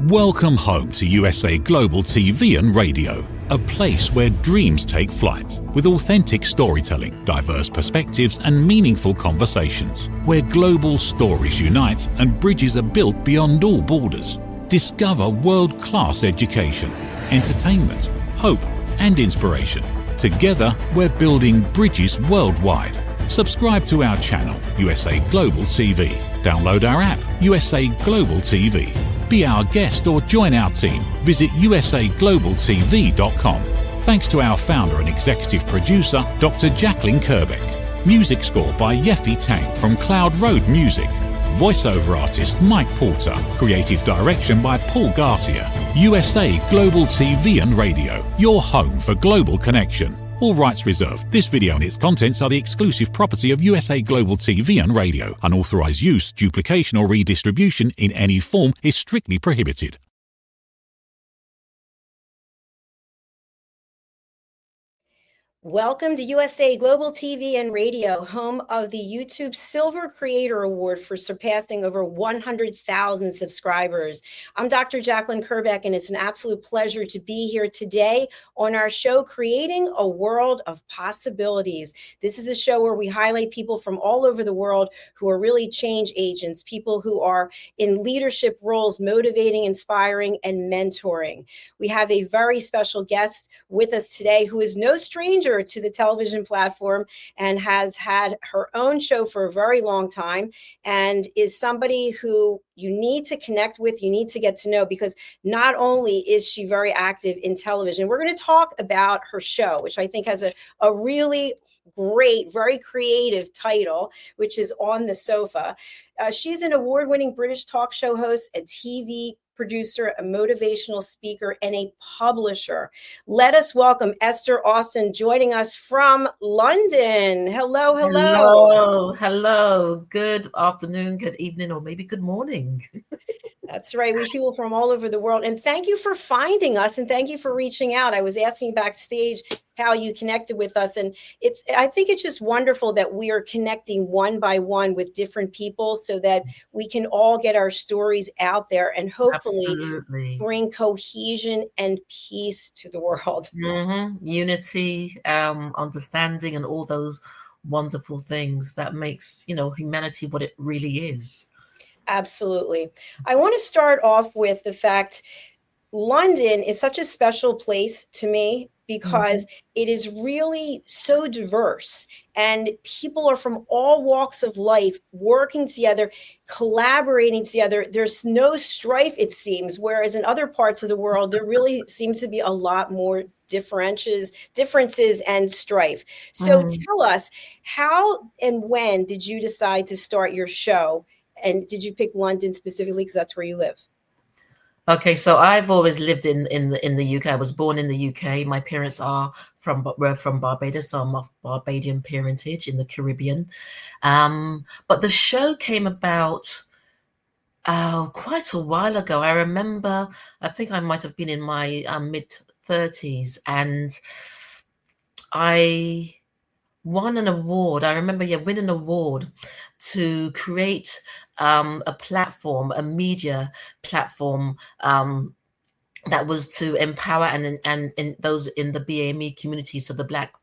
Welcome home to USA Global TV and Radio, a place where dreams take flight, with authentic storytelling, diverse perspectives and meaningful conversations, where global stories unite and bridges are built beyond all borders. Discover world-class education, entertainment, hope and inspiration. Together, we're building bridges worldwide. Subscribe to our channel, USA Global TV. Download our app, USA Global TV. Be our guest or join our team. Visit usaglobaltv.com. Thanks to our founder and executive producer, Dr. Jacqueline Kerbeck. Music score by Yeffy Tang from Cloud Road Music. Voiceover artist Mike Porter. Creative direction by Paul Garcia. USA Global TV and Radio, your home for global connection. All rights reserved. This video and its contents are the exclusive property of USA Global TV and Radio. Unauthorized use, duplication or redistribution in any form is strictly prohibited. Welcome to USA Global TV and Radio, home of the YouTube Silver Creator Award for surpassing over 100,000 subscribers. I'm Dr. Jacqueline Kerbeck, and it's an absolute pleasure to be here today on our show, Creating a World of Possibilities. This is a show where we highlight people from all over the world who are really change agents, people who are in leadership roles, motivating, inspiring, and mentoring. We have a very special guest with us today who is no stranger to the television platform and has had her own show for a very long time, and is somebody who you need to connect with, you need to get to know, because not only is she very active in television, we're going to talk about her show, which I think has a really great, very creative title, which is On the Sofa. She's an award-winning British talk show host, a TV producer, a motivational speaker, and a publisher. Let us welcome Esther Austin, joining us from London. Hello, hello. Hello. Good afternoon, good evening, or maybe good morning. That's right. We see people from all over the world. And thank you for finding us, and thank you for reaching out. I was asking backstage how you connected with us. And I think it's just wonderful that we are connecting one by one with different people so that we can all get our stories out there and hopefully bring cohesion and peace to the world. Unity, understanding, and all those wonderful things that makes, humanity what it really is. Absolutely. I want to start off with the fact London is such a special place to me because it is really so diverse, and people are from all walks of life working together, collaborating together. There's no strife, it seems, whereas in other parts of the world, there really seems to be a lot more differences and strife. So tell us, how and when did you decide to start your show? And did you pick London specifically because that's where you live? Okay, so I've always lived in the UK. I was born in the UK. My parents were from Barbados, so I'm of Barbadian parentage in the Caribbean. But the show came about quite a while ago. I remember, I think I might have been in my mid-30s, and I won an award. I remember, winning an award to create a platform, a media platform that was to empower and those in the BAME community, so the Black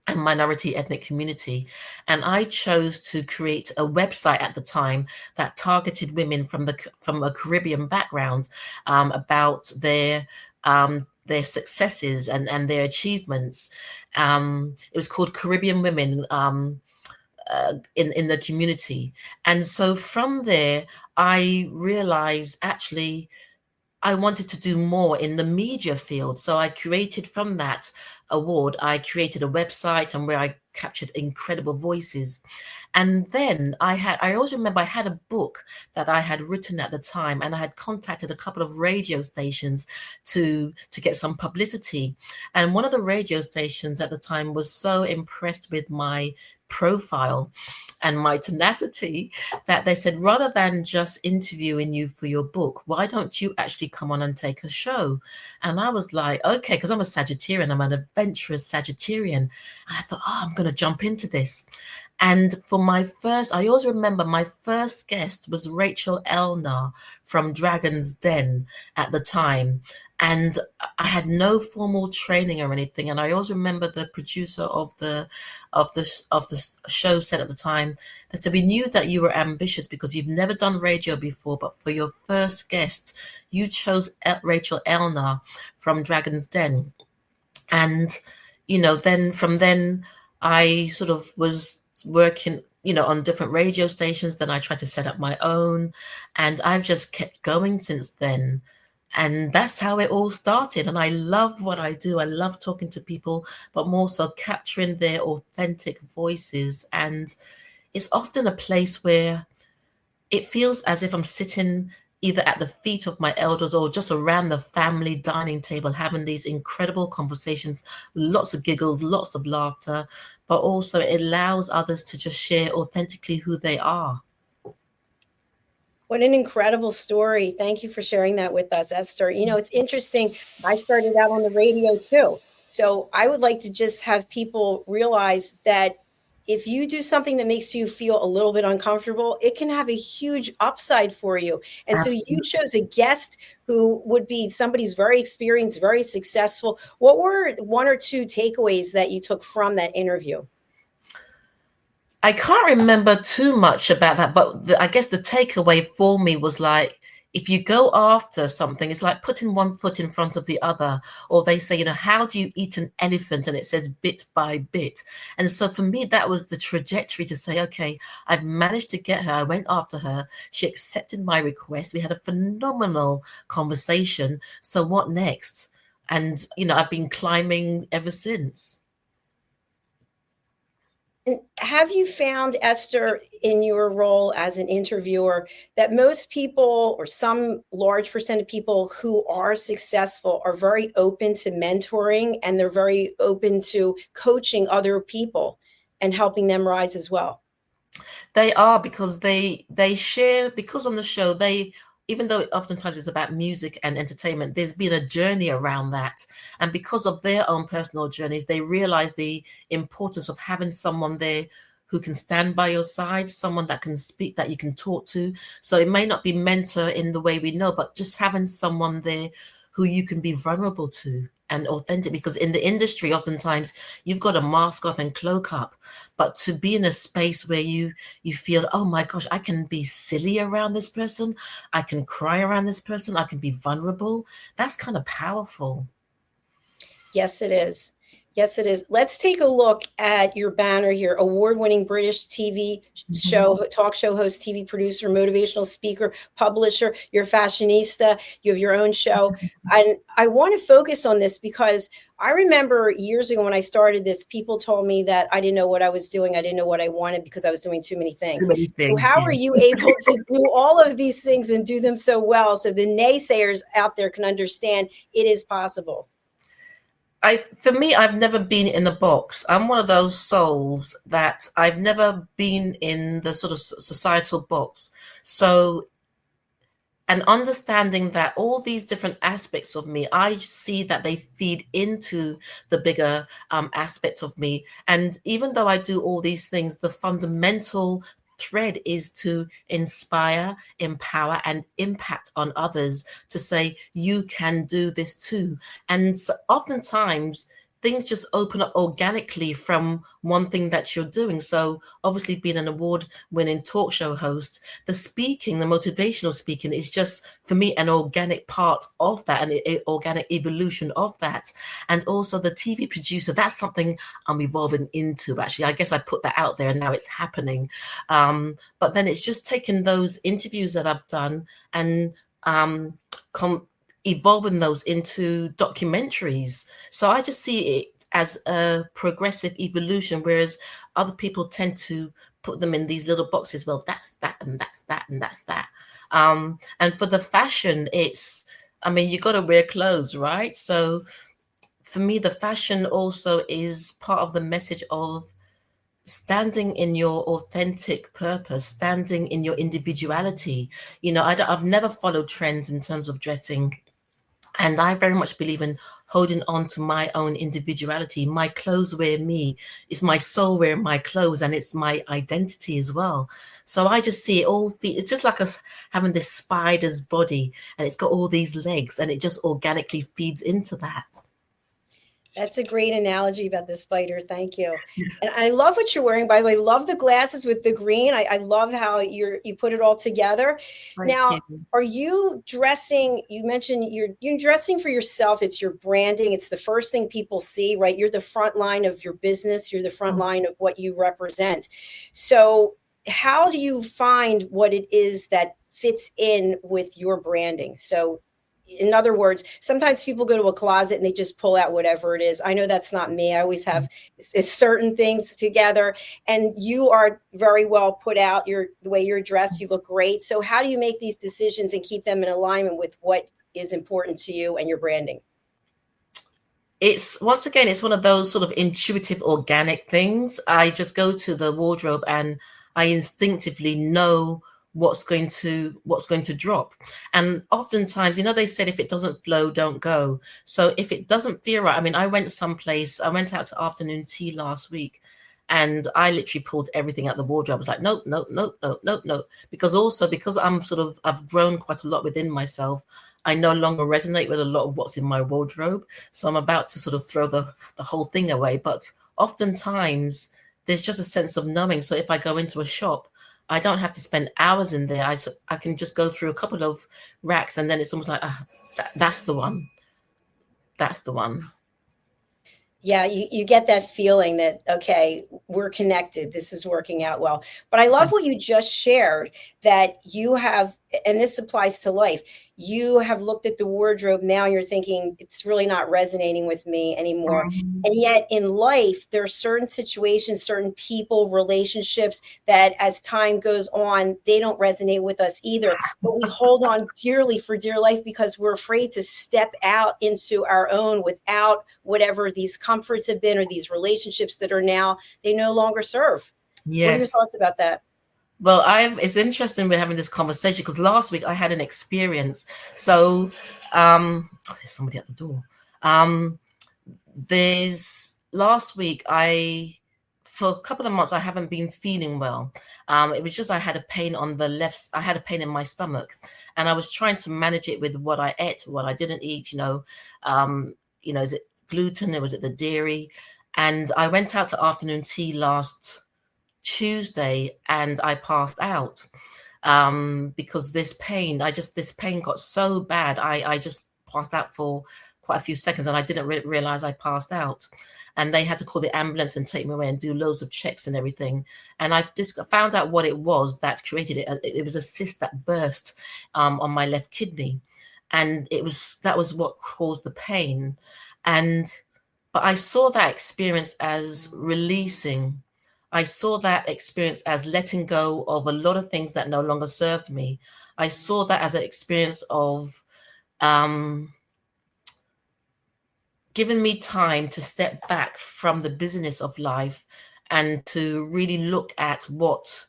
and minority ethnic community. And I chose to create a website at the time that targeted women from a Caribbean background about their successes and their achievements. It was called Caribbean Women in the community. And so from there, I realized actually I wanted to do more in the media field. So I created, from that award, I created a website and where I captured incredible voices. And then I also remember I had a book that I had written at the time, and I had contacted a couple of radio stations to get some publicity. And one of the radio stations at the time was so impressed with my profile and my tenacity that they said, rather than just interviewing you for your book, why don't you actually come on and take a show? And I was like, okay, because I'm a Sagittarian, I'm an adventurous Sagittarian. And I thought, I'm going going to jump into this. And I always remember my first guest was Rachel Elnar from Dragon's Den at the time. And I had no formal training or anything. And I always remember the producer of the show said at the time, they said, we knew that you were ambitious because you've never done radio before, but for your first guest, you chose Rachel Elnar from Dragon's Den. And, then from then I sort of was working, on different radio stations. Then I tried to set up my own, and I've just kept going since then. And that's how it all started. And I love what I do. I love talking to people, but more so capturing their authentic voices. And it's often a place where it feels as if I'm sitting either at the feet of my elders or just around the family dining table, having these incredible conversations, lots of giggles, lots of laughter, but also it allows others to just share authentically who they are. What an incredible story. Thank you for sharing that with us, Esther. It's interesting. I started out on the radio too. So I would like to just have people realize that if you do something that makes you feel a little bit uncomfortable, it can have a huge upside for you. And Absolutely. So you chose a guest who would be somebody who's very experienced, very successful. What were one or two takeaways that you took from that interview? I can't remember too much about that, but I guess the takeaway for me was like, if you go after something, it's like putting one foot in front of the other. Or they say, how do you eat an elephant? And it says bit by bit. And so for me, that was the trajectory to say, okay, I've managed to get her. I went after her. She accepted my request. We had a phenomenal conversation. So what next? And, I've been climbing ever since. Have you found, Esther, in your role as an interviewer, that most people, or some large percent of people who are successful, are very open to mentoring, and they're very open to coaching other people and helping them rise as well? They are, because they share, because on the show, even though oftentimes it's about music and entertainment, there's been a journey around that. And because of their own personal journeys, they realize the importance of having someone there who can stand by your side, someone that can speak, that you can talk to. So it may not be mentor in the way we know, but just having someone there who you can be vulnerable to and authentic, because in the industry, oftentimes you've got to mask up and cloak up, but to be in a space where you feel, oh my gosh, I can be silly around this person, I can cry around this person, I can be vulnerable. That's kind of powerful. Yes, it is. Yes, it is. Let's take a look at your banner here. Award-winning British TV show, talk show host, TV producer, motivational speaker, publisher. You're a fashionista. You have your own show. And I want to focus on this because I remember years ago when I started this, people told me that I didn't know what I was doing. I didn't know what I wanted because I was doing too many things. So how are you able to do all of these things and do them so well so the naysayers out there can understand it is possible? For me, I've never been in a box. I'm one of those souls that I've never been in the sort of societal box. So, and understanding that all these different aspects of me, I see that they feed into the bigger aspect of me. And even though I do all these things, the fundamental thread is to inspire, empower, and impact on others, to say, you can do this too. And so oftentimes things just open up organically from one thing that you're doing. So obviously being an award-winning talk show host, the speaking, the motivational speaking is just, for me, an organic part of that, and an organic evolution of that. And also the TV producer, that's something I'm evolving into, actually. I guess I put that out there and now it's happening. But then it's just taking those interviews that I've done and evolving those into documentaries. So I just see it as a progressive evolution, whereas other people tend to put them in these little boxes. Well, that's that, and that's that, and that's that. And for the fashion, you got to wear clothes, right? So for me, the fashion also is part of the message of standing in your authentic purpose, standing in your individuality. I've never followed trends in terms of dressing. And I very much believe in holding on to my own individuality. My clothes wear me. It's my soul wearing my clothes, and it's my identity as well. So I just see it all. It's just like us having this spider's body, and it's got all these legs, and it just organically feeds into that. That's a great analogy about the spider. Thank you. And I love what you're wearing, by the way. Love the glasses with the green. I love how you put it all together. Thank Now, you. are you dressing? You mentioned you're dressing for yourself. It's your branding. It's the first thing people see, right? You're the front line of your business. You're the front line of what you represent. So, how do you find what it is that fits in with your branding? So, in other words, sometimes people go to a closet and they just pull out whatever it is. I know that's not me. I always have it's certain things together, and you are very well put out. The way you're dressed, you look great. So how do you make these decisions and keep them in alignment with what is important to you and your branding? It's once again, it's one of those sort of intuitive, organic things. I just go to the wardrobe and I instinctively know what's going to drop. And oftentimes, they said if it doesn't flow, don't go. So if it doesn't feel right, I mean, I went out to afternoon tea last week, and I literally pulled everything out the wardrobe. I was like, nope, nope, nope, nope, nope, nope. Because I've grown quite a lot within myself. I no longer resonate with a lot of what's in my wardrobe. So I'm about to sort of throw the whole thing away. But oftentimes there's just a sense of knowing. So if I go into a shop, I don't have to spend hours in there. I can just go through a couple of racks, and then it's almost like, that's the one. That's the one. Yeah, you get that feeling that, okay, we're connected. This is working out well. But I love what you just shared, that you have, and this applies to life. You have looked at the wardrobe now and you're thinking it's really not resonating with me anymore. And yet in life, there are certain situations, certain people, relationships that as time goes on, they don't resonate with us either. But we hold on dearly for dear life because we're afraid to step out into our own without whatever these comforts have been or these relationships that are now, they no longer serve. Yes. What are your thoughts about that? Well, it's interesting we're having this conversation because last week I had an experience. So, there's somebody at the door. Last week for a couple of months, I haven't been feeling well. It was just I had a pain I had a pain in my stomach, and I was trying to manage it with what I ate, what I didn't eat. Is it gluten or was it the dairy? And I went out to afternoon tea last Tuesday and I passed out because this pain got so bad. I just passed out for quite a few seconds and I didn't realize I passed out, and they had to call the ambulance and take me away and do loads of checks and everything. And I've just found out what it was that created it. It was a cyst that burst on my left kidney, and that was what caused the pain. But I saw that experience as releasing. I saw that experience as letting go of a lot of things that no longer served me. I saw that as an experience of giving me time to step back from the business of life and to really look at what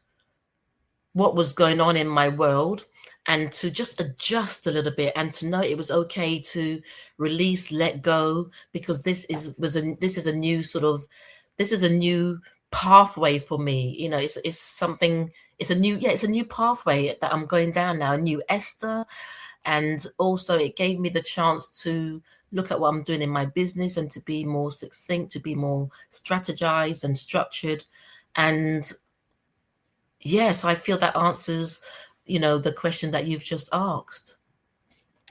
was going on in my world, and to just adjust a little bit and to know it was okay to release, let go, because this is a new pathway for me. It's a new pathway that I'm going down now, a new Esther. And also it gave me the chance to look at what I'm doing in my business and to be more succinct, to be more strategized and structured. And yes, I feel that answers, the question that you've just asked.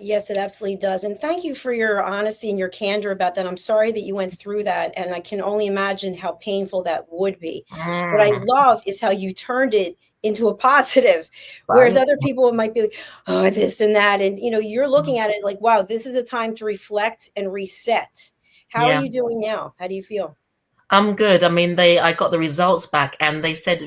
Yes, it absolutely does. And thank you for your honesty and your candor about that. I'm sorry that you went through that. And I can only imagine how painful that would be. What I love is how you turned it into a positive, whereas other people might be like, oh, this and that. And, you're looking at it like, wow, this is the time to reflect and reset. How are you doing now? How do you feel? I'm good. I mean, I got the results back and they said,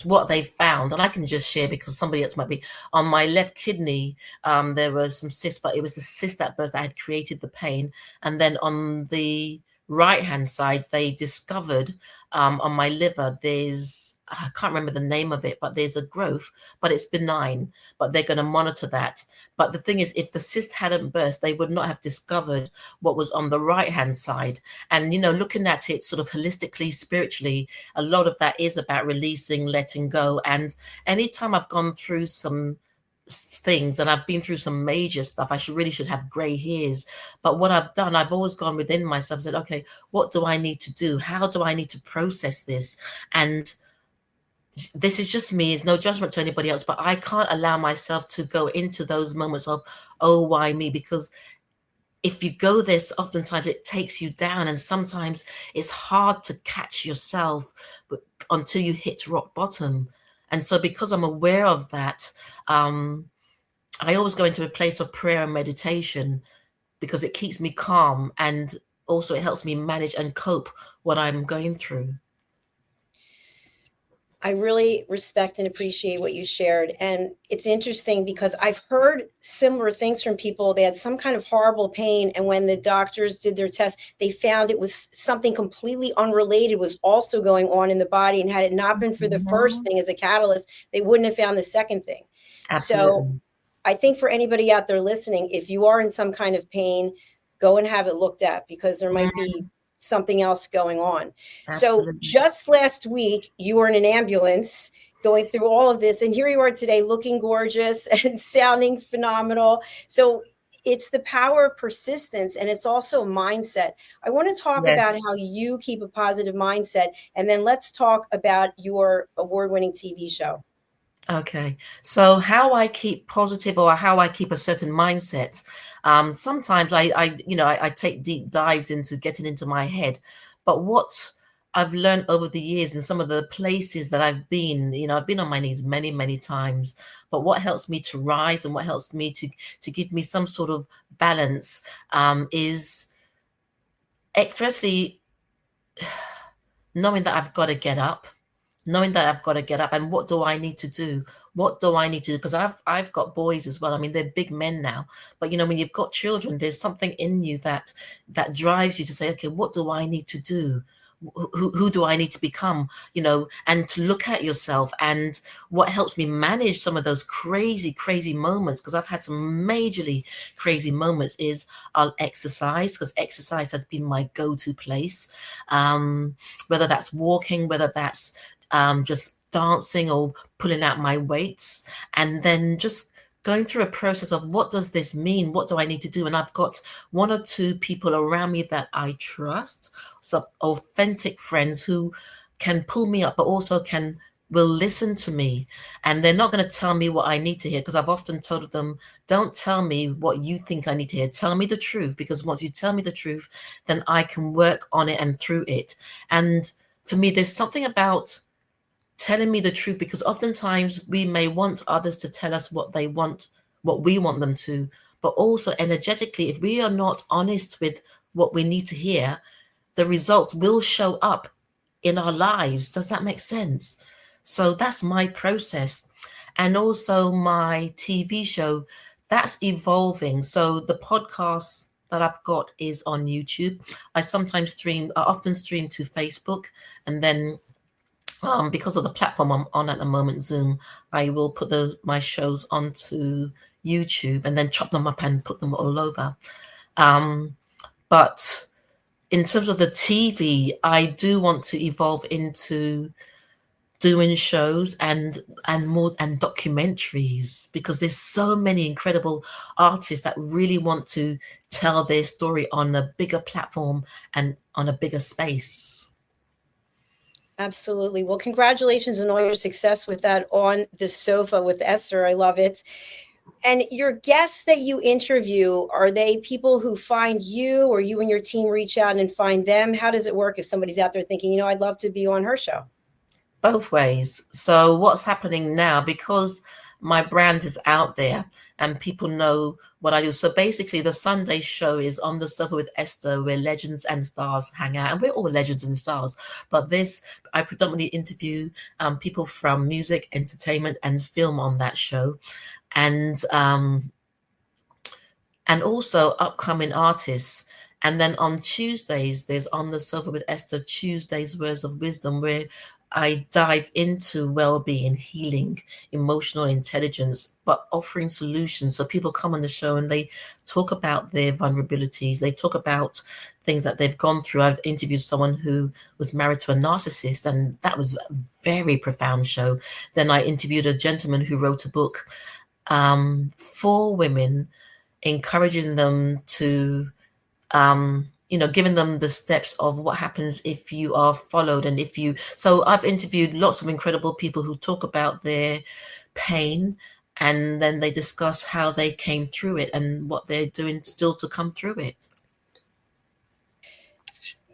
what they found, and I can just share because somebody else might be, on my left kidney, there was some cyst, but it was the cyst that burst that had created the pain. And then on the right-hand side, they discovered on my liver, I can't remember the name of it, but there's a growth, but it's benign, but they're going to monitor that. But the thing is, if the cyst hadn't burst, they would not have discovered what was on the right-hand side. And, looking at it sort of holistically, spiritually, a lot of that is about releasing, letting go. And anytime I've gone through some things, and I've been through some major stuff, I really should have gray hairs. But what I've done, I've always gone within myself, said, okay, what do I need to do? How do I need to process this? And this is just me. It's no judgment to anybody else, but I can't allow myself to go into those moments of, oh, why me? Because if you go this, oftentimes it takes you down, and sometimes it's hard to catch yourself until you hit rock bottom. And so because I'm aware of that, I always go into a place of prayer and meditation, because it keeps me calm, and also it helps me manage and cope what I'm going through. I really respect and appreciate what you shared. And it's interesting because I've heard similar things from people. They had some kind of horrible pain, and when the doctors did their test, they found it was something completely unrelated was also going on in the body. And had it not been for the first thing as a catalyst, they wouldn't have found the second thing. Absolutely. So I think for anybody out there listening, if you are in some kind of pain, go and have it looked at, because there might be something else going on. Absolutely. So just last week, you were in an ambulance going through all of this, and here you are today looking gorgeous and sounding phenomenal. So it's the power of persistence, and it's also a mindset. I want to talk about how you keep a positive mindset, and then let's talk about your award-winning TV show. Okay, so how I keep positive, or how I keep a certain mindset. Sometimes I take deep dives into getting into my head, but what I've learned over the years in some of the places that I've been, I've been on my knees many, many times. But what helps me to rise, and what helps me to give me some sort of balance, is firstly knowing that I've got to get up. And what do I need to do? Because I've got boys as well. I mean, they're big men now, but when you've got children, there's something in you that drives you to say, okay, what do I need to do? Who do I need to become? And to look at yourself. And what helps me manage some of those crazy moments, because I've had some majorly crazy moments, is I'll exercise, because exercise has been my go-to place. Whether that's walking, whether that's just dancing, or pulling out my weights, and then just going through a process of, what does this mean? What do I need to do? And I've got one or two people around me that I trust, some authentic friends who can pull me up, but also will listen to me. And they're not going to tell me what I need to hear, because I've often told them, don't tell me what you think I need to hear. Tell me the truth, because once you tell me the truth, then I can work on it and through it. And for me, there's something about telling me the truth, because oftentimes we may want others to tell us what they want, what we want them to, but also energetically, if we are not honest with what we need to hear, the results will show up in our lives. Does that make sense? So that's my process. And also my TV show, that's evolving. So the podcast that I've got is on YouTube. I often stream to Facebook, and then because of the platform I'm on at the moment, Zoom, I will put my shows onto YouTube and then chop them up and put them all over. But in terms of the TV, I do want to evolve into doing shows and more, and documentaries, because there's so many incredible artists that really want to tell their story on a bigger platform and on a bigger space. Absolutely. Well, congratulations on all your success with that On the Sofa with Esther. I love it. And your guests that you interview, are they people who find you, or you and your team reach out and find them? How does it work if somebody's out there thinking, I'd love to be on her show? Both ways. So what's happening now, because my brand is out there and people know what I do. So basically the Sunday show is On the Sofa with Esther, where legends and stars hang out, and we're all legends and stars. But I predominantly interview people from music, entertainment, and film on that show, and also upcoming artists. And then on Tuesdays, there's On the Sofa with Esther, Tuesdays Words of Wisdom, where I dive into well-being, healing, emotional intelligence, but offering solutions. So people come on the show and they talk about their vulnerabilities. They talk about things that they've gone through. I've interviewed someone who was married to a narcissist, and that was a very profound show. Then I interviewed a gentleman who wrote a book for women, encouraging them to giving them the steps of what happens if you are followed. And so I've interviewed lots of incredible people who talk about their pain, and then they discuss how they came through it and what they're doing still to come through it.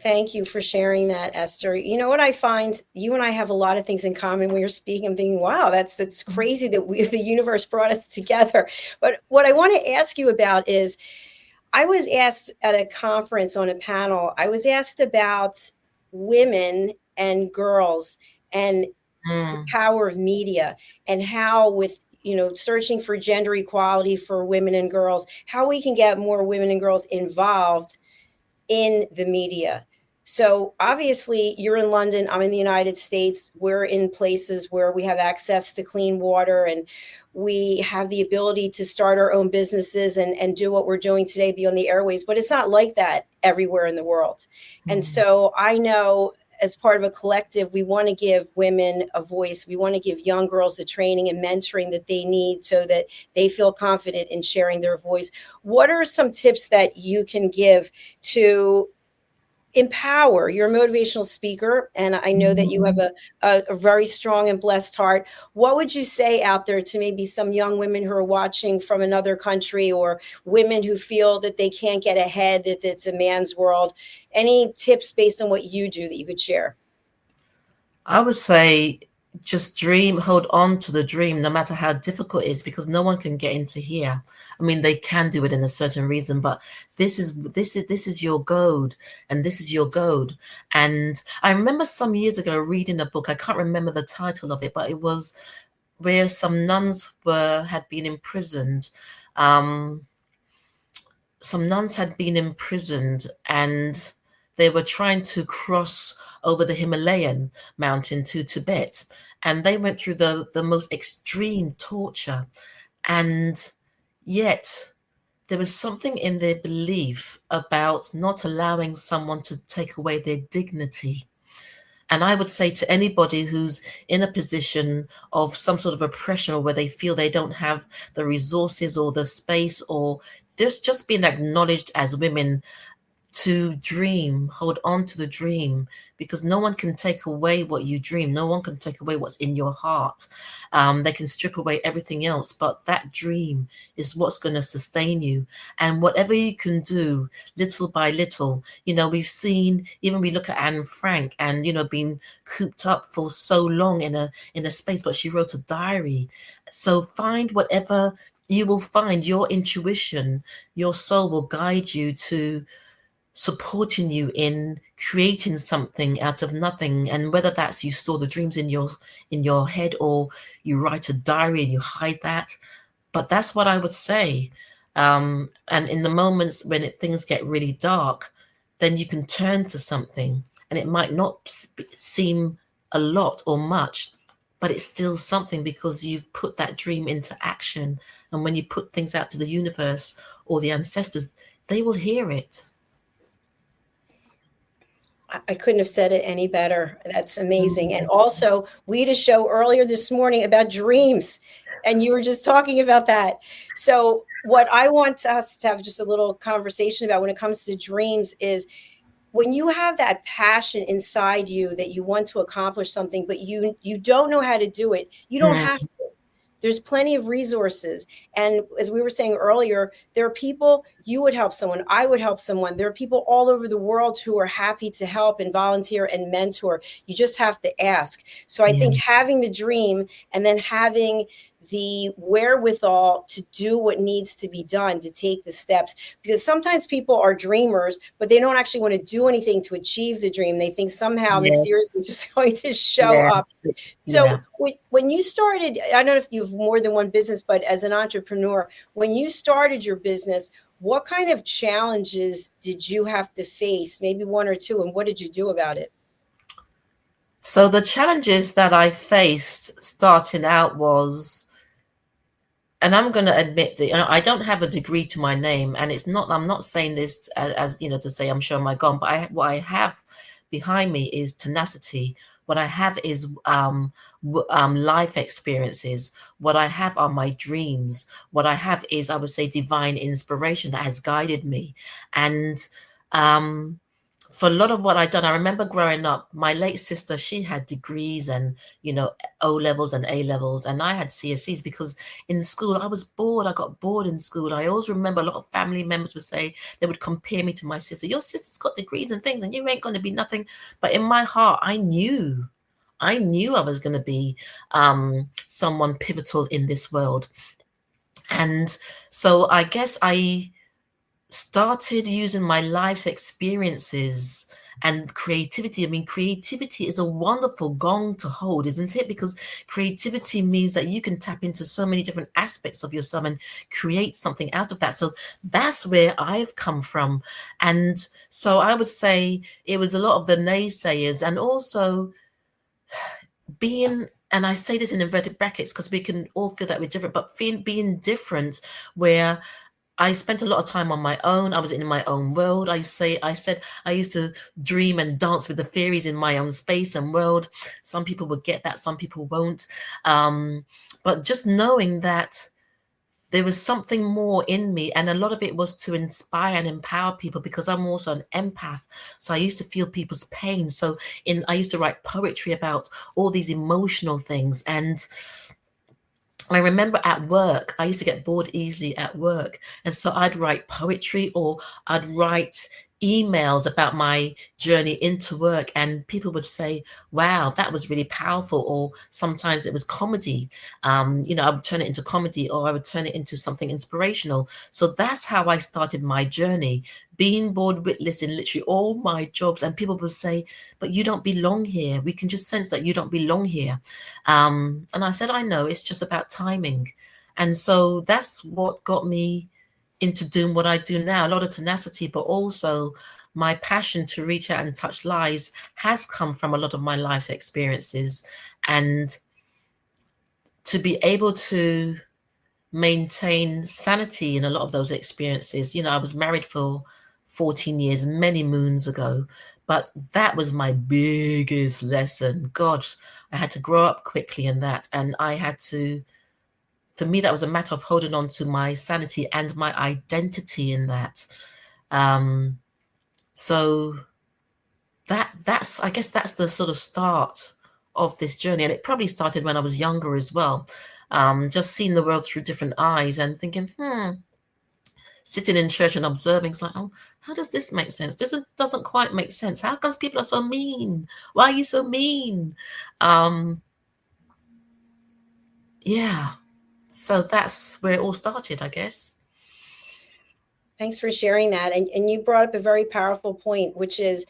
Thank you for sharing that, Esther. You know what I find? You and I have a lot of things in common. When you're speaking, I'm thinking, wow, that's crazy that the universe brought us together. But what I want to ask you about is, I was asked at a conference on a panel, I was asked about women and girls and the power of media, and how with searching for gender equality for women and girls, how we can get more women and girls involved in the media. So obviously you're in London, I'm in the United States. We're in places where we have access to clean water, and we have the ability to start our own businesses and do what we're doing today, be on the airways. But it's not like that everywhere in the world. And so I know, as part of a collective, we want to give women a voice. We want to give young girls the training and mentoring that they need so that they feel confident in sharing their voice. What are some tips that you can give to empower? You're a motivational speaker, and I know that you have a very strong and blessed heart. What would you say out there to maybe some young women who are watching from another country, or women who feel that they can't get ahead, that it's a man's world? Any tips based on what you do that you could share? I would say just dream, hold on to the dream, no matter how difficult it is, because no one can get into here. I mean, they can do it in a certain reason, but this is your gold, and this is your gold. And I remember some years ago reading a book. I can't remember the title of it, but it was where some nuns had been imprisoned. Some nuns had been imprisoned, and they were trying to cross over the Himalayan mountain to Tibet. And they went through the most extreme torture. And yet there was something in their belief about not allowing someone to take away their dignity. And I would say to anybody who's in a position of some sort of oppression, or where they feel they don't have the resources or the space, or just being acknowledged as women, to dream, hold on to the dream, because no one can take away what you dream. No one can take away what's in your heart. They can strip away everything else, but that dream is what's going to sustain you. And whatever you can do, little by little, we've seen, even we look at Anne Frank, and, being cooped up for so long in a space, but she wrote a diary. So find whatever you will find. Your intuition, your soul will guide you to supporting you in creating something out of nothing. And whether that's you store the dreams in your head, or you write a diary and you hide that. But that's what I would say. And in the moments when things get really dark, then you can turn to something, and it might not seem a lot or much, but it's still something, because you've put that dream into action. And when you put things out to the universe or the ancestors, they will hear it. I couldn't have said it any better. That's amazing. And also, we had a show earlier this morning about dreams, and you were just talking about that. So what I want us to have just a little conversation about when it comes to dreams is, when you have that passion inside you that you want to accomplish something, but you don't know how to do it, you don't have to. There's plenty of resources. And as we were saying earlier, there are people, you would help someone, I would help someone. There are people all over the world who are happy to help and volunteer and mentor. You just have to ask. So I think having the dream, and then having the wherewithal to do what needs to be done, to take the steps, because sometimes people are dreamers, but they don't actually want to do anything to achieve the dream. They think somehow mysteriously it's just going to show up. So when you started, I don't know if you've more than one business, but as an entrepreneur, when you started your business, What kind of challenges did you have to face? Maybe one or two, and what did you do about it? So the challenges that I faced starting out was, and I'm going to admit that, I don't have a degree to my name, and I'm not saying this as to say I'm showing my gun, but what I have behind me is tenacity. What I have is life experiences. What I have are my dreams. What I have is, I would say, divine inspiration that has guided me. And for a lot of what I've done, I remember growing up, my late sister, she had degrees and, O levels and A levels, and I had CSEs because in school I was bored. I got bored in school. I always remember a lot of family members would say, they would compare me to my sister. Your sister's got degrees and things, and you ain't going to be nothing. But in my heart, I knew I was going to be someone pivotal in this world. And so I guess I started using my life's experiences and creativity. I mean, creativity is a wonderful gong to hold, isn't it? Because creativity means that you can tap into so many different aspects of yourself and create something out of that. So that's where I've come from. And so I would say it was a lot of the naysayers, and also being, and I say this in inverted brackets because we can all feel that we're different, but being different, where I spent a lot of time on my own. I was in my own world. I said I used to dream and dance with the fairies in my own space and world. Some people will get that, some people won't. But just knowing that there was something more in me, and a lot of it was to inspire and empower people, because I'm also an empath. So I used to feel people's pain. So I used to write poetry about all these emotional things. And I remember at work, I used to get bored easily at work. And so I'd write poetry, or I'd write emails about my journey into work. And people would say, wow, that was really powerful. Or sometimes it was comedy. I would turn it into comedy, or I would turn it into something inspirational. So that's how I started my journey, being bored witless in literally all my jobs. And people would say, but you don't belong here. We can just sense that you don't belong here. And I said, I know, it's just about timing. And so that's what got me into doing what I do now. A lot of tenacity, but also my passion to reach out and touch lives has come from a lot of my life experiences. And to be able to maintain sanity in a lot of those experiences. I was married for 14 years, many moons ago, but that was my biggest lesson. God, I had to grow up quickly in that. And I had to, for me, that was a matter of holding on to my sanity and my identity in that. So that's, I guess that's the sort of start of this journey. And it probably started when I was younger as well. Just seeing the world through different eyes and thinking, sitting in church and observing, it's like, oh, how does this make sense? This doesn't quite make sense. How come people are so mean? Why are you so mean? Yeah. So that's where it all started, I guess. Thanks for sharing that. And you brought up a very powerful point, which is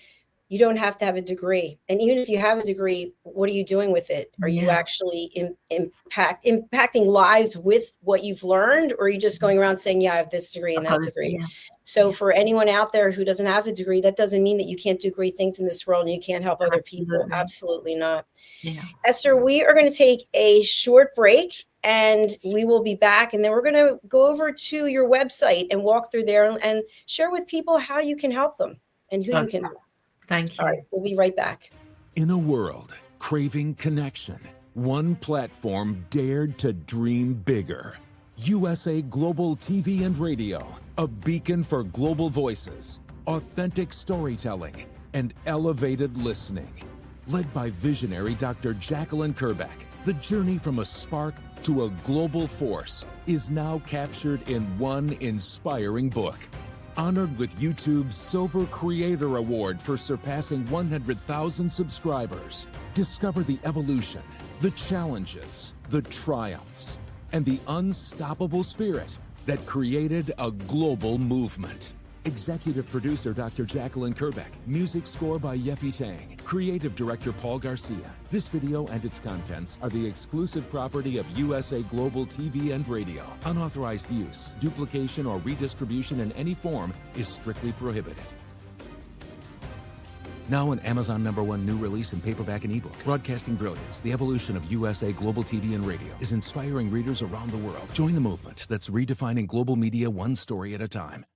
you don't have to have a degree. And even if you have a degree, what are you doing with it? Are you actually impacting lives with what you've learned? Or are you just going around saying, yeah, I have this degree and that degree? Yeah. So for anyone out there who doesn't have a degree, that doesn't mean that you can't do great things in this world and you can't help other people. Absolutely not. Yeah. Esther, we are going to take a short break and we will be back. And then we're going to go over to your website and walk through there and share with people how you can help them and who you can help. Thank you. All right, we'll be right back. In a world craving connection, one platform dared to dream bigger. USA Global TV and Radio, a beacon for global voices, authentic storytelling, and elevated listening. Led by visionary Dr. Jacqueline Kerbeck, the journey from a spark to a global force is now captured in one inspiring book. Honored with YouTube's Silver Creator Award for surpassing 100,000 subscribers. Discover the evolution, the challenges, the triumphs, and the unstoppable spirit that created a global movement. Executive producer Dr. Jacqueline Kerbeck. Music score by Yeffy Tang. Creative director Paul Garcia. This video and its contents are the exclusive property of USA Global TV and Radio. Unauthorized use, duplication, or redistribution in any form is strictly prohibited. Now an Amazon #1 new release in paperback and ebook. Broadcasting Brilliance, the evolution of USA Global TV and Radio, is inspiring readers around the world. Join the movement that's redefining global media one story at a time.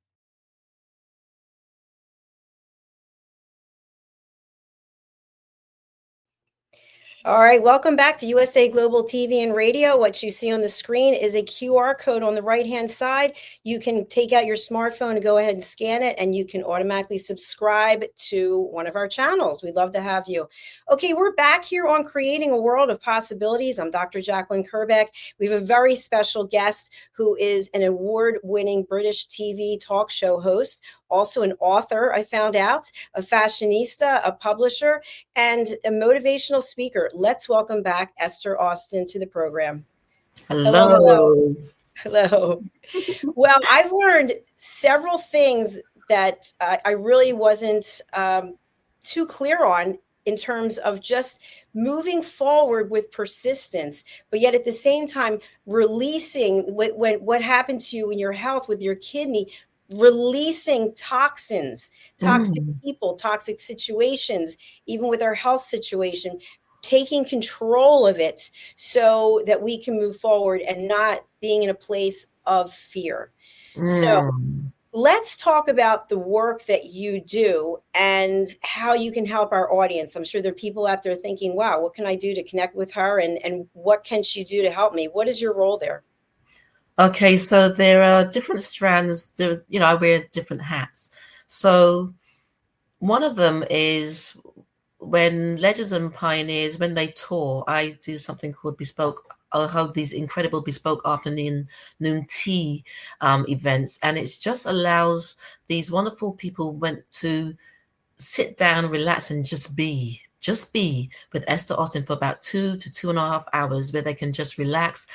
All right, welcome back to USA Global TV and Radio. What you see on the screen is a QR code on the right-hand side. You can take out your smartphone and go ahead and scan it, and you can automatically subscribe to one of our channels. We'd love to have you. Okay, we're back here on Creating a World of Possibilities. I'm Dr. Jacqueline Kerbeck. We have a very special guest who is an award-winning British TV talk show host, also an author, I found out, a fashionista, a publisher, and a motivational speaker. Let's welcome back Esther Austin to the program. Hello. Hello. Well, I've learned several things that I really wasn't too clear on in terms of just moving forward with persistence, but yet at the same time, releasing what happened to you in your health with your kidney, releasing toxins, toxic people, toxic situations, even with our health situation, taking control of it so that we can move forward and not being in a place of fear. So let's talk about the work that you do and how you can help our audience. I'm sure there are people out there thinking, wow, what can I do to connect with her? And what can she do to help me? What is your role there? Okay, so there are different strands. I wear different hats. So one of them is when legends and pioneers, when they tour, I do something called bespoke. I'll hold these incredible bespoke noon tea events, and it just allows these wonderful people went to sit down, relax, and just be with Esther Austin for about 2 to 2.5 hours, where they can just relax,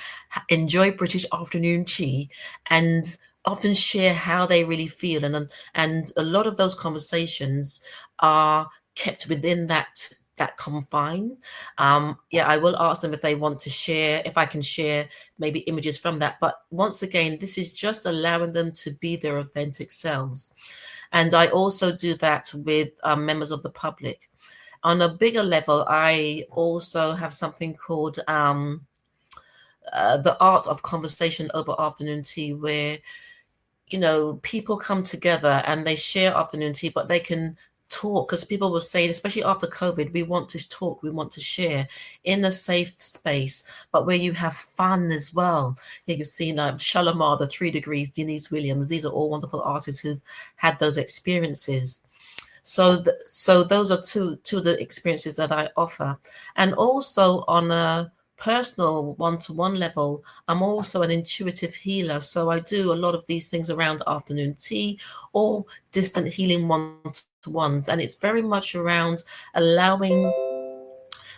enjoy British afternoon tea, and often share how they really feel. And a lot of those conversations are kept within that confine. I will ask them if they want to share, if I can share maybe images from that. But once again, this is just allowing them to be their authentic selves. And I also do that with members of the public. On a bigger level, I also have something called the art of conversation over afternoon tea, where, people come together and they share afternoon tea, but they can talk, because people were saying, especially after COVID, we want to talk, we want to share in a safe space, but where you have fun as well. You've seen Shalimar, the 3 Degrees, Denise Williams. These are all wonderful artists who've had those experiences. So those are two of the experiences that I offer. And also on a personal one-to-one level, I'm also an intuitive healer. So I do a lot of these things around afternoon tea or distant healing one-to-ones. And it's very much around allowing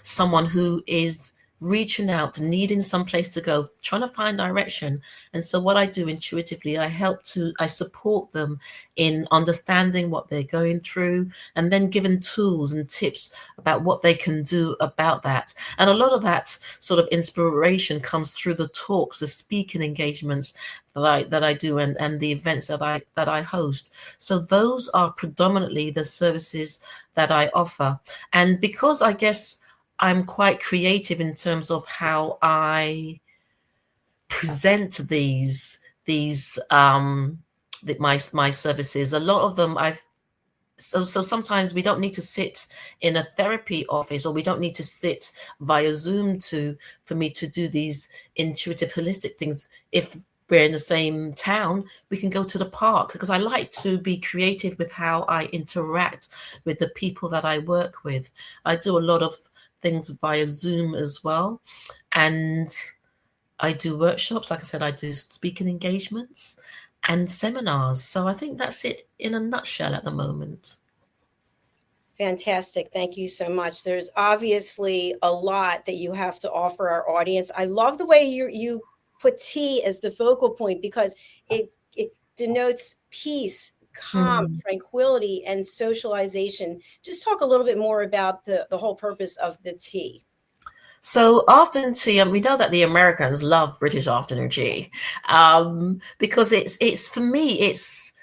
someone who is reaching out, needing some place to go, trying to find direction. And so what I do intuitively, I support them in understanding what they're going through, and then giving tools and tips about what they can do about that. And a lot of that sort of inspiration comes through the talks, the speaking engagements that I do, and the events that I host. So those are predominantly the services that I offer. And because I guess I'm quite creative in terms of how I present my services. A lot of them so sometimes we don't need to sit in a therapy office, or we don't need to sit via Zoom for me to do these intuitive holistic things. If we're in the same town, we can go to the park, because I like to be creative with how I interact with the people that I work with. I do a lot of things via Zoom as well. And I do workshops. Like I said, I do speaking engagements and seminars. So I think that's it in a nutshell at the moment. Fantastic. Thank you so much. There's obviously a lot that you have to offer our audience. I love the way you put tea as the focal point, because it denotes peace, calm, tranquility, and socialization. Just talk a little bit more about the whole purpose of the tea. So afternoon tea, and we know that the Americans love British afternoon tea, because it's for me it's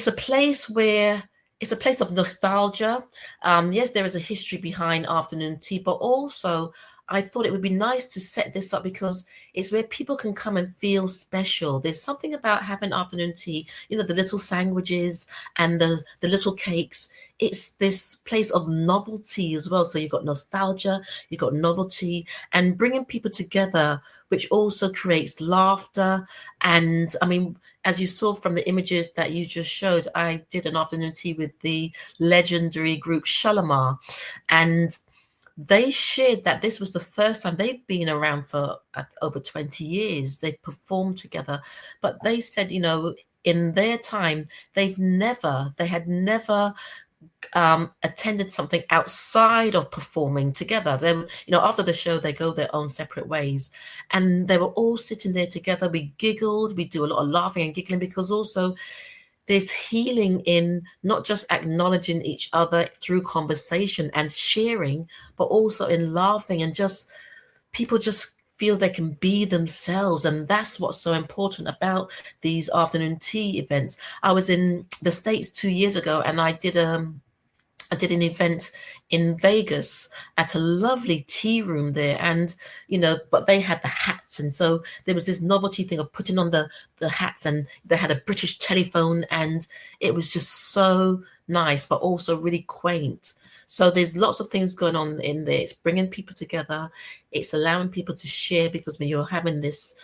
a place where it's a place of nostalgia. Yes, there is a history behind afternoon tea, but also I thought it would be nice to set this up because it's where people can come and feel special. There's something about having afternoon tea, you know, the little sandwiches and the little cakes. It's this place of novelty as well. So you've got nostalgia, you've got novelty, and bringing people together, which also creates laughter. And I mean, as you saw from the images that you just showed, I did an afternoon tea with the legendary group Shalimar, and they shared that this was the first time they've been around for over 20 years. They've performed together, but they said, you know, in their time, they had never attended something outside of performing together. Then, you know, after the show, they go their own separate ways, and they were all sitting there together. We giggled, we do a lot of laughing and giggling because also there's healing in not just acknowledging each other through conversation and sharing, but also in laughing and just people just feel they can be themselves. And that's what's so important about these afternoon tea events. I was in the States 2 years ago and I did an event in Vegas at a lovely tea room there, and you know, but they had the hats, and so there was this novelty thing of putting on the hats, and they had a British telephone, and it was just so nice, but also really quaint. So there's lots of things going on in there. It's bringing people together. It's allowing people to share, because when you're having this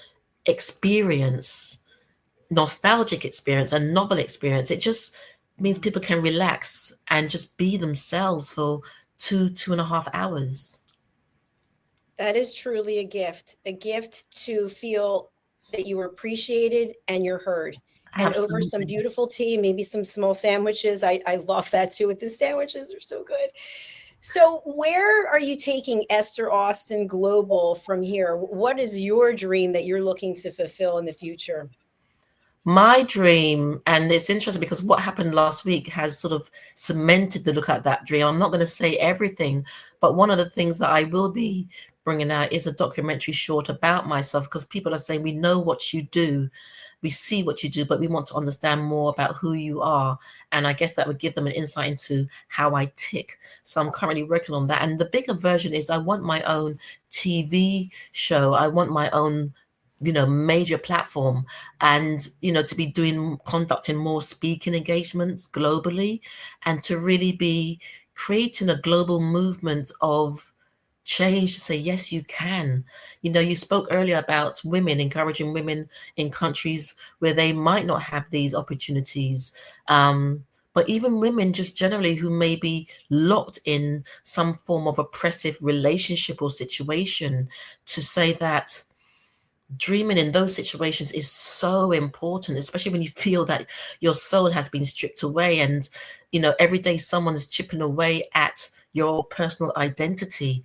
experience, nostalgic experience and novel experience, it just means people can relax and just be themselves for 2.5 hours. That is truly a gift to feel that you are appreciated and you're heard. And over some Absolutely. beautiful tea, maybe some small sandwiches. I love that too. With the sandwiches, they're so good. So where are you taking Esther Austin Global from here? What is your dream that you're looking to fulfill in the future? My dream, and it's interesting because what happened last week has sort of cemented the look at that dream. I'm not going to say everything, but one of the things that I will be bringing out is a documentary short about myself, because people are saying, we know what you do, we see what you do, but we want to understand more about who you are. And I guess that would give them an insight into how I tick. So I'm currently working on that. And the bigger version is I want my own TV show. I want my own, you know, major platform, and, you know, to be conducting more speaking engagements globally, and to really be creating a global movement of change to say, yes, you can. You know, you spoke earlier about women, encouraging women in countries where they might not have these opportunities. But even women just generally who may be locked in some form of oppressive relationship or situation, to say that dreaming in those situations is so important, especially when you feel that your soul has been stripped away, and you know, every day someone is chipping away at your personal identity.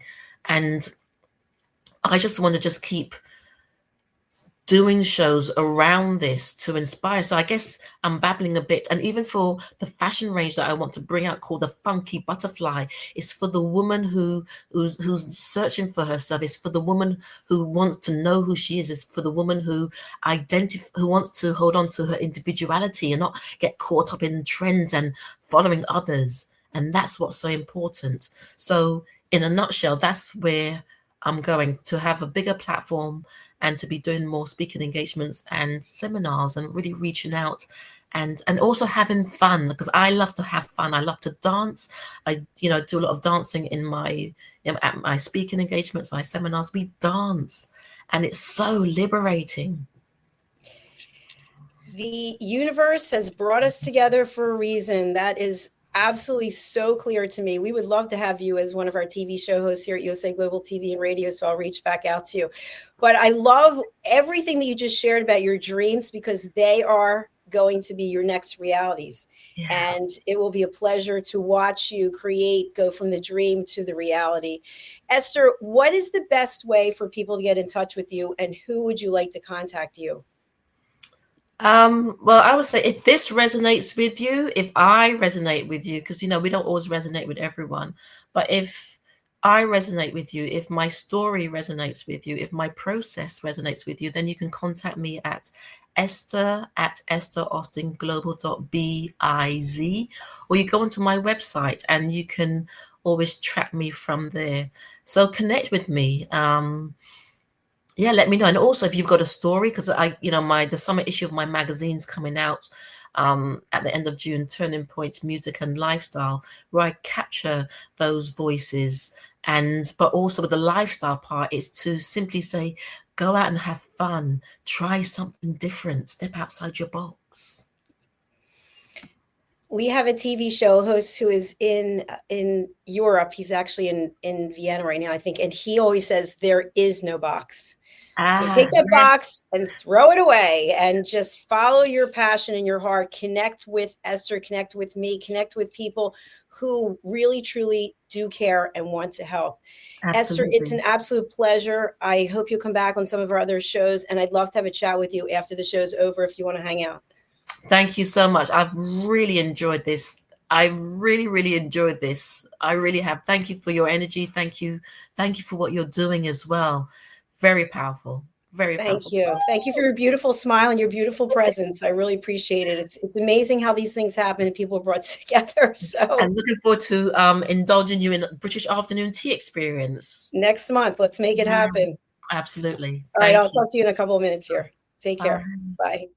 And I just want to just keep doing shows around this to inspire. So I guess I'm babbling a bit. And even for the fashion range that I want to bring out, called the Funky Butterfly, it's for the woman who's searching for herself. It's for the woman who wants to know who she is. It's for the woman who wants to hold on to her individuality and not get caught up in trends and following others. And that's what's so important. So in a nutshell, that's where I'm going to have a bigger platform, and to be doing more speaking engagements and seminars, and really reaching out and also having fun, because I love to have fun. I love to dance. I, you know, do a lot of dancing at my speaking engagements, my seminars. We dance, and it's so liberating. The universe has brought us together for a reason. That is absolutely so clear to me. We would love to have you as one of our TV show hosts here at USA Global TV and Radio, so I'll reach back out to you. But I love everything that you just shared about your dreams, because they are going to be your next realities. Yeah. And it will be a pleasure to watch you go from the dream to the reality. Esther, what is the best way for people to get in touch with you, and who would you like to contact you? Well, I would say if this resonates with you, if I resonate with you, because, we don't always resonate with everyone, but if I resonate with you, if my story resonates with you, if my process resonates with you, then you can contact me at esther@esteraustinglobal.biz, or you go onto my website and you can always track me from there. So connect with me. Yeah, let me know. And also, if you've got a story, because the summer issue of my magazine's coming out at the end of June, Turning Points, Music and Lifestyle, where I capture those voices. But also with the lifestyle part, is to simply say, go out and have fun, try something different, step outside your box. We have a TV show host who is in Europe. He's actually in Vienna right now, I think. And he always says there is no box. So take that box and throw it away and just follow your passion in your heart. Connect with Esther, connect with me, connect with people who really, truly do care and want to help. Absolutely. Esther, it's an absolute pleasure. I hope you'll come back on some of our other shows. And I'd love to have a chat with you after the show's over if you want to hang out. Thank you so much. I've really enjoyed this. I really, really enjoyed this. I really have. Thank you for your energy. Thank you. Thank you for what you're doing as well. Very powerful. Very powerful. Thank you. Thank you for your beautiful smile and your beautiful presence. I really appreciate it. It's amazing how these things happen and people are brought together. So I'm looking forward to indulging you in a British afternoon tea experience. Next month. Let's make it happen. Absolutely. All right. I'll talk to you in a couple of minutes here. Take care. Bye.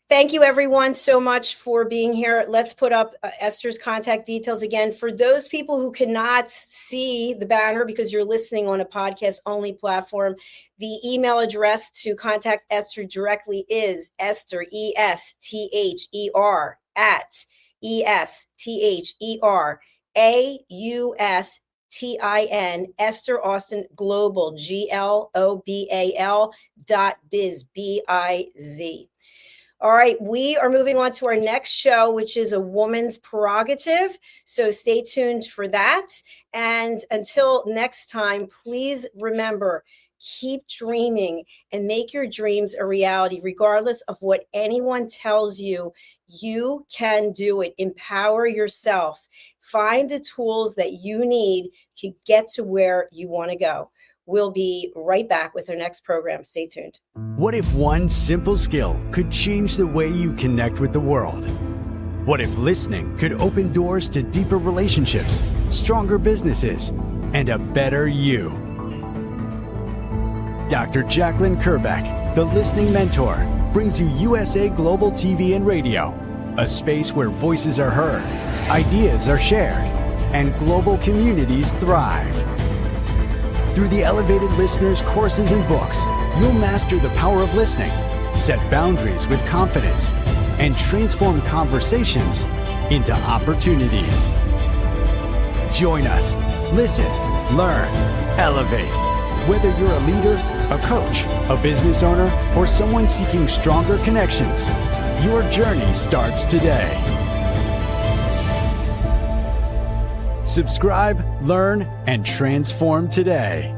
Thank you, everyone, so much for being here. Let's put up Esther's contact details again. For those people who cannot see the banner because you're listening on a podcast-only platform, the email address to contact Esther directly is Esther, ESTHER, at ESTHERAUSTIN, Esther Austin Global, GLOBAL.biz, BIZ. All right, we are moving on to our next show, which is a woman's prerogative. So stay tuned for that. And until next time, please remember, keep dreaming and make your dreams a reality, regardless of what anyone tells you. You can do it. Empower yourself. Find the tools that you need to get to where you want to go. We'll be right back with our next program. Stay tuned. What if one simple skill could change the way you connect with the world? What if listening could open doors to deeper relationships, stronger businesses, and a better you? Dr. Jacqueline Kerbeck, the Listening Mentor, brings you USA Global TV and Radio, a space where voices are heard, ideas are shared, and global communities thrive. Through the elevated listeners' courses and books, you'll master the power of listening, set boundaries with confidence, and transform conversations into opportunities. Join us. Listen, learn, elevate. Whether you're a leader, a coach, a business owner, or someone seeking stronger connections, your journey starts today. Subscribe, learn, and transform today.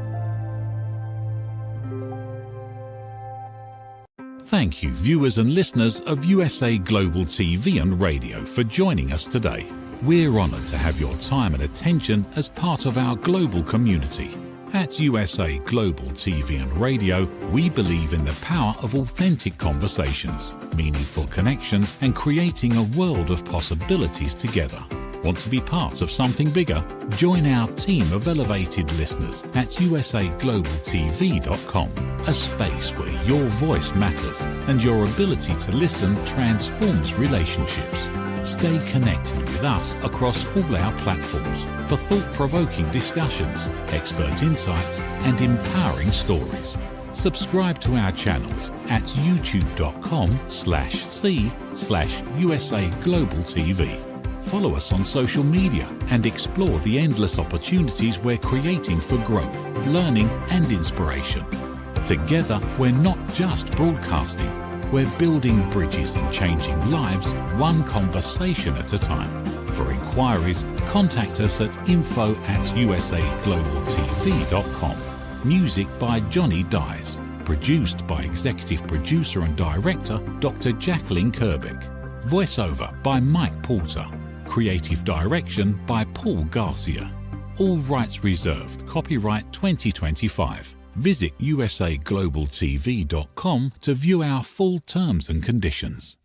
Thank you, viewers and listeners of USA Global TV and Radio, for joining us today. We're honored to have your time and attention as part of our global community. At USA Global TV and Radio, we believe in the power of authentic conversations, meaningful connections, and creating a world of possibilities together. Want to be part of something bigger? Join our team of elevated listeners at usaglobaltv.com, a space where your voice matters and your ability to listen transforms relationships. Stay connected with us across all our platforms for thought-provoking discussions, expert insights, and empowering stories. Subscribe to our channels at youtube.com/c/USA-Global-TV. Follow us on social media and explore the endless opportunities we're creating for growth, learning, and inspiration. Together, we're not just broadcasting, we're building bridges and changing lives one conversation at a time. For inquiries, contact us at info@usaglobaltv.com. Music by Johnny Dies. Produced by executive producer and director Dr. Jacqueline Kerbeck. Voiceover by Mike Porter. Creative direction by Paul Garcia. All rights reserved. Copyright 2025. Visit usaglobaltv.com to view our full terms and conditions.